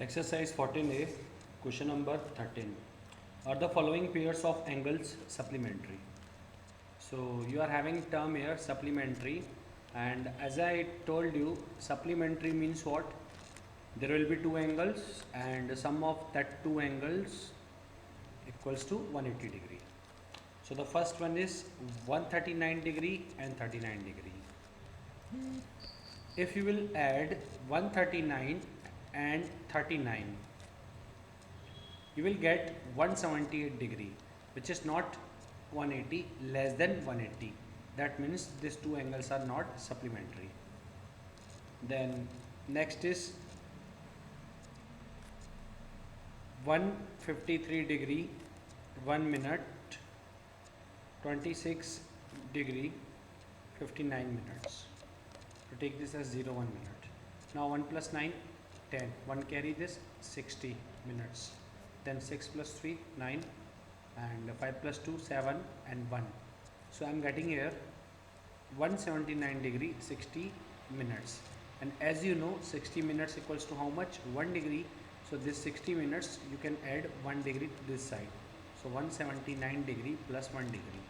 Exercise 14A, question number 13. Are the following pairs of angles supplementary? So you are having term here supplementary, and as I told you, supplementary means what? There will be two angles and sum of that two angles equals to 180 degree. So the first one is 139 degree and 39 degree. If you will add 139 and 39, you will get 178 degree, which is not 180, less than 180. That means these two angles are not supplementary. Then next is 153 degree 1 minute, 26 degree 59 minutes. To take this as 0 1 minute. Now 1 plus 9 10, 1 carry this 60 minutes. Then 6 plus 3 9, and 5 plus 2 7 and 1. So I am getting here 179 degree 60 minutes, and as you know 60 minutes equals to how much? 1 degree. So this 60 minutes you can add 1 degree to this side. So 179 degree plus 1 degree,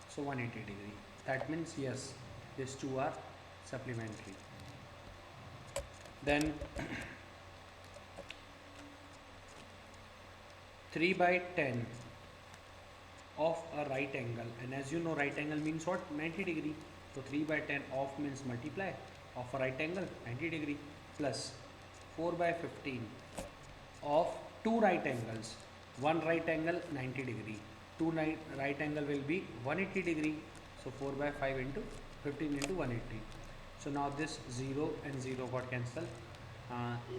so 180 degree. That means yes, these two are supplementary. Then 3 by 10 of a right angle, and as you know right angle means what? 90 degree. So 3 by 10 of means multiply of a right angle 90 degree, plus 4 by 15 of two right angles. One right angle 90 degree, two right angle will be 180 degree. So 4 by 5 into 15 into 180. So now this 0 and 0 got cancelled.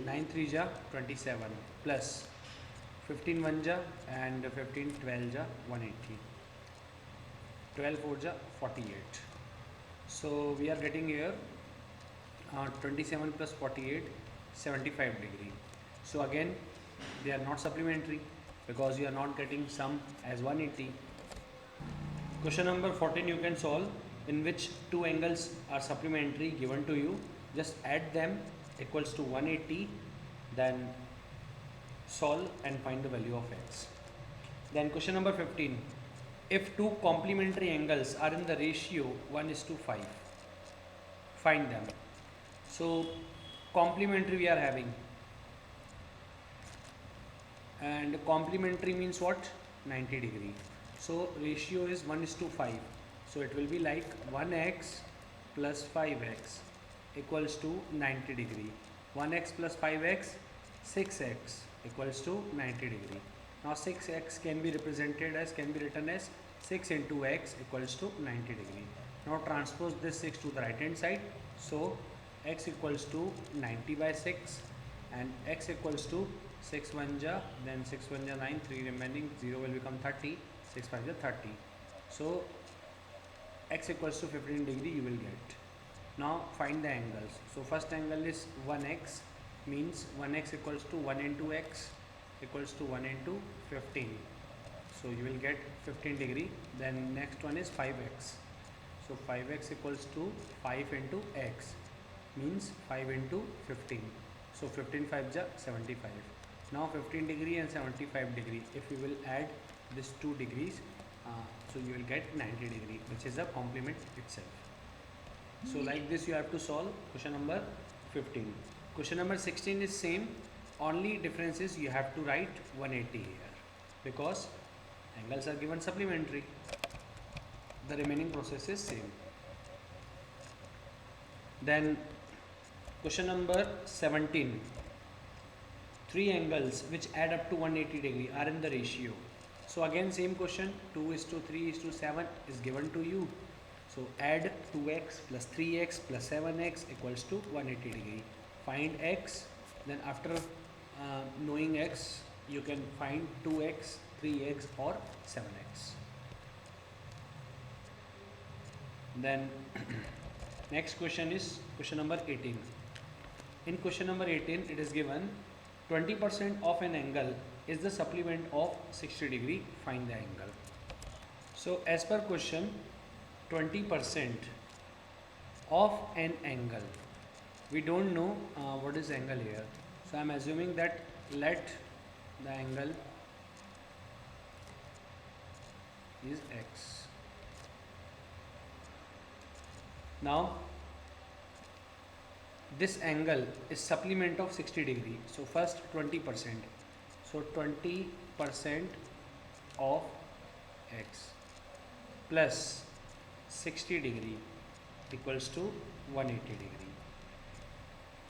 9 3 ja 27 plus 15 1 ja and 15 12 ja 180. 12 4 ja 48. So we are getting here 27 plus 48 75 degree. So again they are not supplementary because you are not getting sum as 180. Question number 14 you can solve, in which two angles are supplementary given to you. Just add them equals to 180, then solve and find the value of x. Then question number 15, if two complementary angles are in the ratio 1:5, find them. So complementary we are having, and complementary means what? 90 degree. So ratio is 1:5. So it will be like 1x plus 5x equals to 90 degree. 1x plus 5x, 6x equals to 90 degree. Now 6x can be written as 6 into x equals to 90 degree. Now transpose this 6 to the right hand side. So x equals to 90 by 6, and x equals to 6 1 ja, then 6 1 ja 9, 3 remaining, 0 will become 30, 6 5 ja 30. So x equals to 15 degree you will get. Now find the angles. So first angle is 1x, means 1x equals to 1 into x equals to 1 into 15. So you will get 15 degree. Then next one is 5x. So 5x equals to 5 into x, means 5 into 15. So 15 5 ja 75. Now 15 degree and 75 degree, if you will add these 2 degrees, so you will get 90 degree, which is the complement itself. So like this you have to solve question number 15. Question number 16 is same, only difference is you have to write 180 here because angles are given supplementary. The remaining process is same. Then question number 17, three angles which add up to 180 degree are in the ratio. So again same question, 2:3:7 is given to you. So add 2x plus 3x plus 7x equals to 180 degree. Find x, then after knowing x you can find 2x, 3x or 7x. Then next question is question number 18. In question number 18 it is given 20% of an angle is the supplement of 60 degree, find the angle. So as per question, 20% of an angle, we don't know what is angle here. So I am assuming that let the angle is x. Now this angle is supplement of 60 degree. So first 20%. So 20% of x plus 60 degree equals to 180 degree.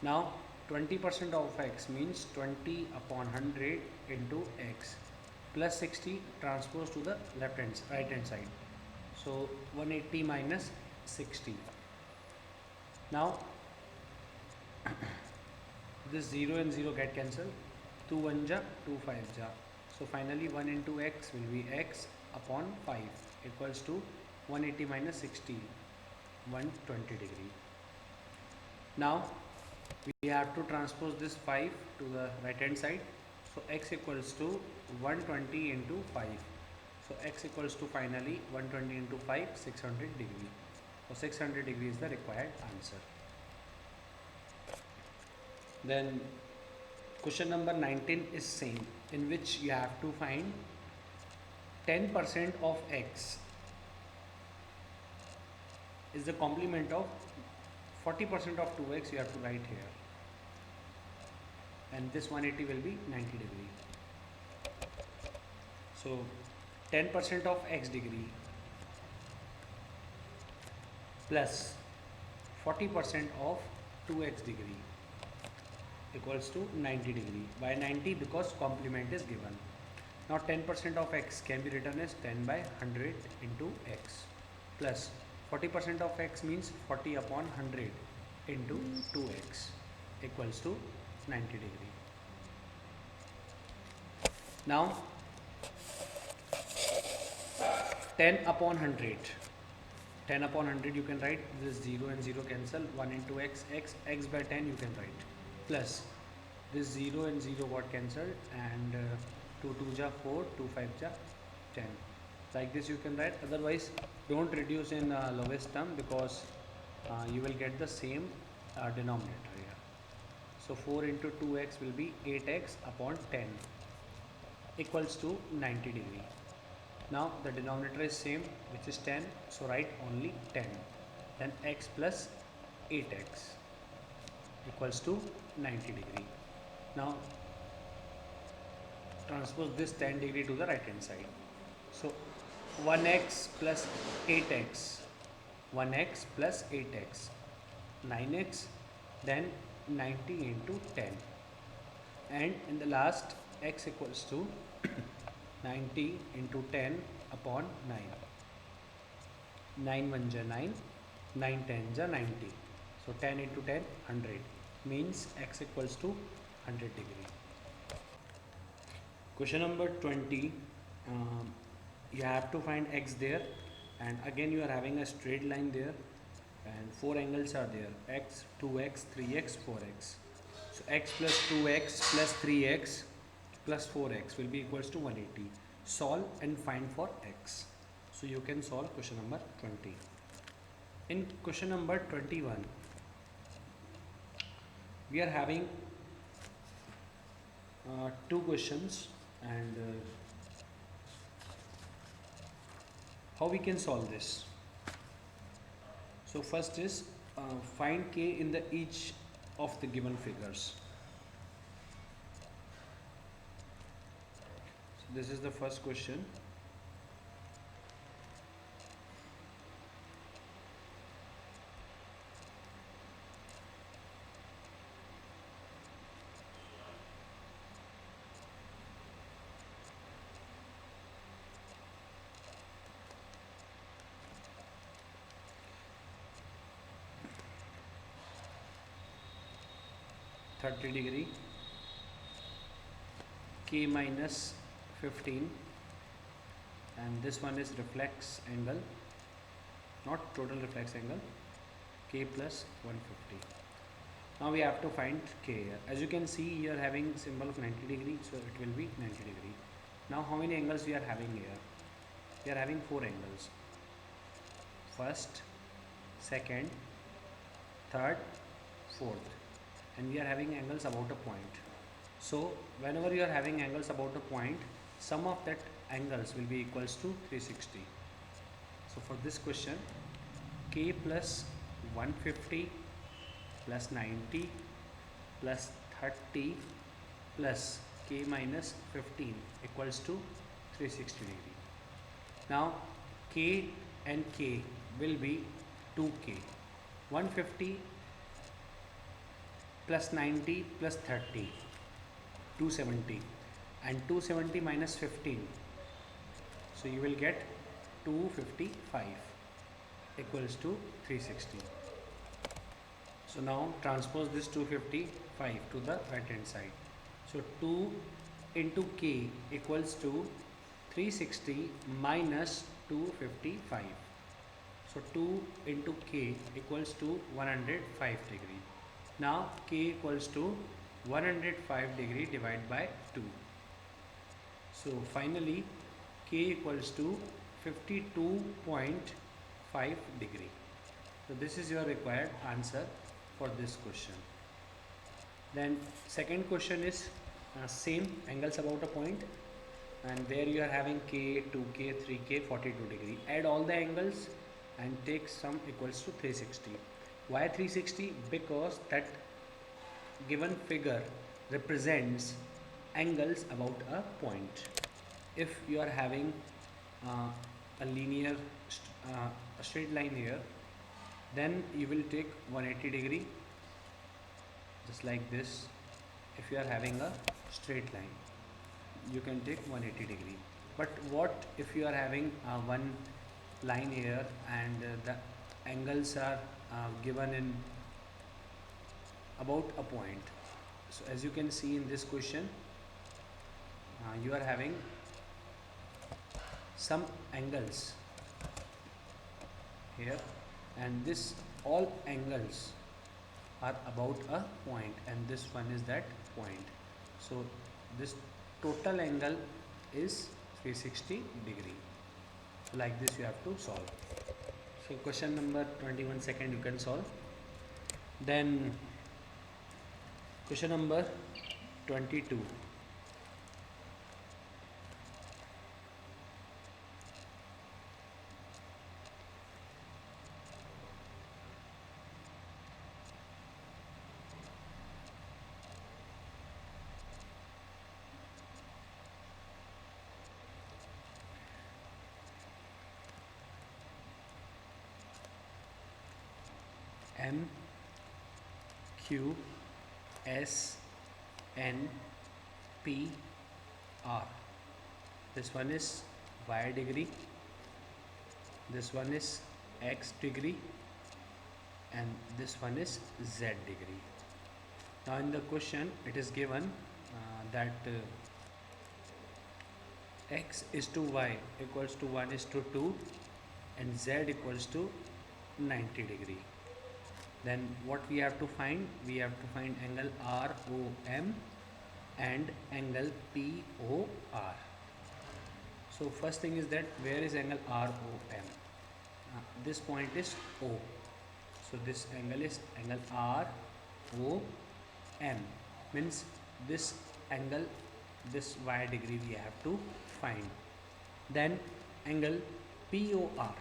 Now 20% of x means 20 upon 100 into x plus 60 transpose to the right hand side. So 180 minus 60. Now this 0 and 0 get cancelled. 2 1 ja, 2 5 ja. So finally 1 into x will be x upon 5 equals to 180 minus 60, 120 degree. Now we have to transpose this 5 to the right hand side. So x equals to 120 into 5. So x equals to finally 120 into 5, 600 degree. So 600 degree is the required answer. Then question number 19 is same, in which you have to find 10% of x is the complement of 40% of 2x. You have to write here, and this 180 will be 90 degree. So 10% of x degree plus 40% of 2x degree equals to 90 degree by 90 because complement is given. Now 10% of x can be written as 10 by 100 into x plus 40% of x means 40 upon 100 into 2x equals to 90 degree. Now 10 upon 100. 10 upon 100 you can write this 0 and 0 cancel, 1 into x by 10 you can write, plus this 0 and 0 got cancelled, and 2 2 ja 4, 2 5 ja 10. Like this you can write. Otherwise don't reduce in lowest term because you will get the same denominator here. So 4 into 2x will be 8x upon 10 equals to 90 degree. Now the denominator is same, which is 10, so write only 10. Then x plus 8x equals to 90 degree. Now transpose this 10 degree to the right hand side. So 1x plus 8x, 1x plus 8x, 9x, then 90 into 10, and in the last x equals to 90 into 10 upon 9. 9 1 ja 9, 9 10 ja 90. So 10 into 10, 100 means x equals to 100 degree. Question number 20, you have to find x there, and again you are having a straight line there and 4 angles are there, x, 2x, 3x, 4x. So x plus 2x plus 3x plus 4x will be equals to 180. Solve and find for x. So you can solve question number 20. In question number 21, we are having two questions, and how we can solve this. So first is find k in the each of the given figures. So this is the first question. (30°) k minus 15, and this one is reflex angle, not total reflex angle, k plus 150. Now we have to find k here. As you can see, here having symbol of 90°, so it will be 90°. Now how many angles we are having here? We are having 4 angles. First, second, third, fourth, and we are having angles about a point. So whenever you are having angles about a point, sum of that angles will be equals to 360. So for this question, k plus 150 plus 90 plus 30 plus k minus 15 equals to 360 degree. Now k and k will be 2k. 150 plus 90 plus 30, 270, and 270 minus 15, so you will get 255 equals to 360. So now transpose this 255 to the right hand side. So 2 into k equals to 360 minus 255. So 2 into k equals to 105 degree. Now k equals to 105 degree divided by 2. So finally k equals to 52.5 degree. So this is your required answer for this question. Then second question is same angles about a point, and there you are having k, 2k, 3k, 42 degree. Add all the angles and take sum equals to 360. Why 360? Because that given figure represents angles about a point. If you are having a linear a straight line here, then you will take 180 degree, just like this. If you are having a straight line, you can take 180 degree. But what if you are having one line here and the angles are given in about a point? So as you can see in this question, you are having some angles here, and this all angles are about a point, and this one is that point. So this total angle is 360 degree. So like this you have to solve. So question number 21 second you can solve. Then question number 22. M, Q, S, N, P, R. This one is Y degree, this one is X degree, and this one is Z degree. Now in the question it is given that X is to Y equals to 1 is to 2 and Z equals to 90 degree. Then what we have to find? We have to find angle ROM and angle POR. So first thing is that where is angle ROM? This point is O. So this angle is angle ROM, means this angle, this Y degree we have to find. Then angle POR.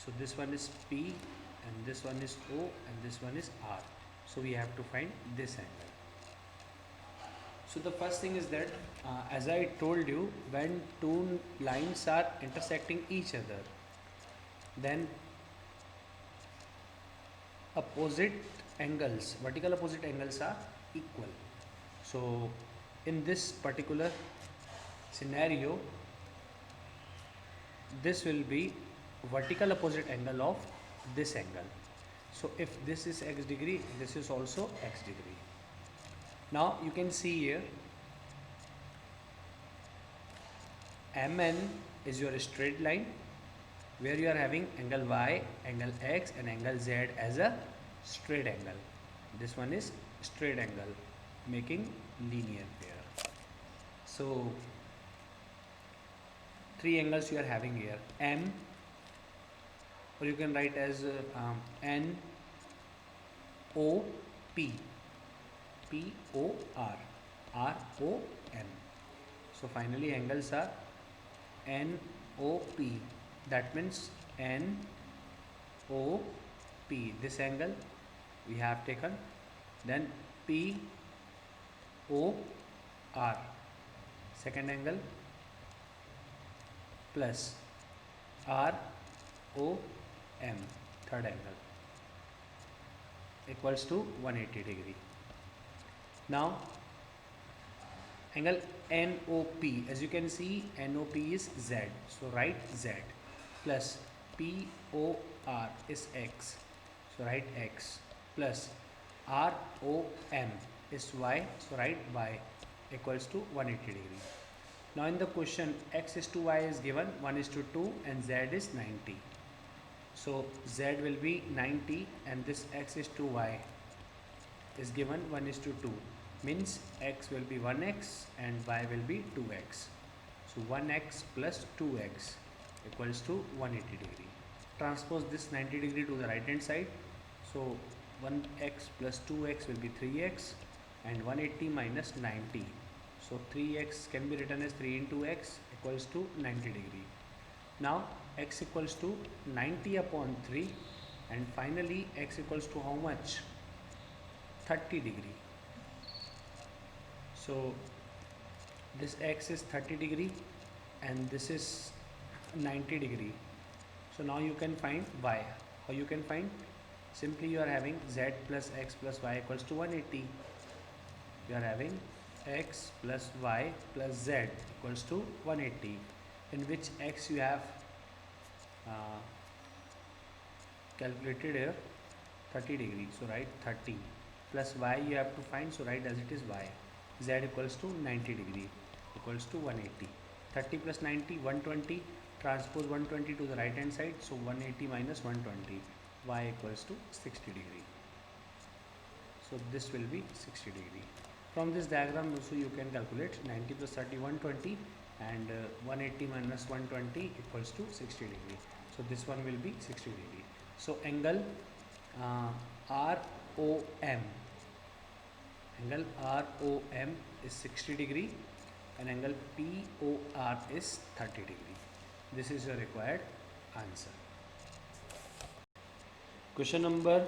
So this one is P and this one is O and this one is R. So we have to find this angle. So the first thing is that as I told you, when two lines are intersecting each other, then opposite angles, vertical opposite angles are equal. So in this particular scenario, this will be vertical opposite angle of this angle. So if this is x degree, this is also x degree. Now you can see here MN is your straight line where you are having angle Y, angle X and angle Z as a straight angle. This one is straight angle, making linear pair. So three angles you are having here, M, or you can write as N O P, P O R, ROM. So finally angles are NOP, that means NOP, this angle we have taken, then POR, second angle, plus ROM, third angle, equals to 180 degree. Now angle NOP, as you can see, NOP is Z, so write Z, plus POR is X, so write X, plus ROM is Y, so write Y, equals to 180 degree. Now in the question, X is to Y is given 1:2 and Z is 90. So Z will be 90 and this X is to Y is given 1:2, means X will be 1X and Y will be 2X. So 1X plus 2X equals to 180 degree. Transpose this 90 degree to the right hand side. So 1X plus 2X will be 3X and 180 minus 90. So 3X can be written as 3 into X equals to 90 degree. Now X equals to 90 upon 3 and finally X equals to how much? 30 degree. So this X is 30 degree and this is 90 degree. So now you can find Y. How you can find? Simply you are having Z plus X plus Y equals to 180. You are having X plus Y plus Z equals to 180, in which X you have calculated here 30 degree, so write 30, plus Y you have to find, so write as it is Y. Z equals to 90 degree equals to 180. 30 plus 90, 120, transpose 120 to the right hand side, so 180 minus 120, Y equals to 60 degree. So this will be 60 degree. From this diagram also you can calculate 90 plus 30, 120 and 180 minus 120 equals to 60 degree. So this one will be 60 degree. So angle ROM, angle ROM is 60 degree and angle POR is 30 degree. This is your required answer. Question number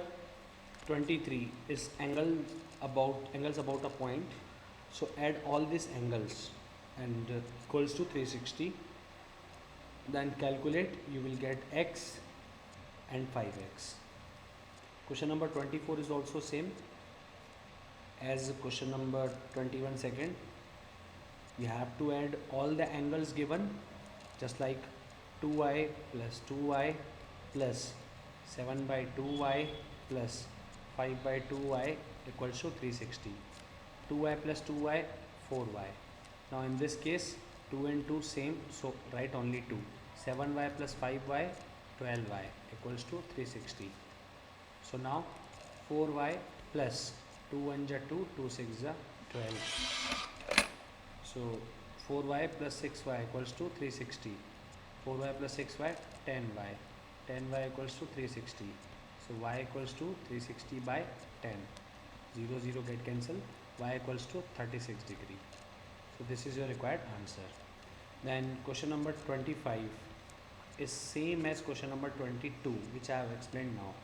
23 is angles about a point. So add all these angles and equals to 360. Then calculate, you will get X and 5X. Question number 24 is also same as question number 21 second. You have to add all the angles given, just like 2y plus 2y plus 7 by 2y plus 5 by 2y equals to 360. 2y plus 2y, 4y. Now in this case 2 and 2 same, so write only 2. 7y plus 5y, 12y equals to 360. So now 4y plus 2 1 ja 2, 2 6 ja 12. So 4y plus 6y equals to 360. 4y plus 6y, 10y. 10y equals to 360. So y equals to 360 by 10. 0 0 get cancelled. Y equals to 36 degree. So this is your required answer. Then question number 25 is same as question number 22, which I have explained now.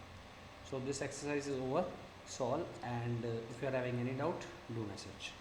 So this exercise is over. Solve, and if you are having any doubt, do message.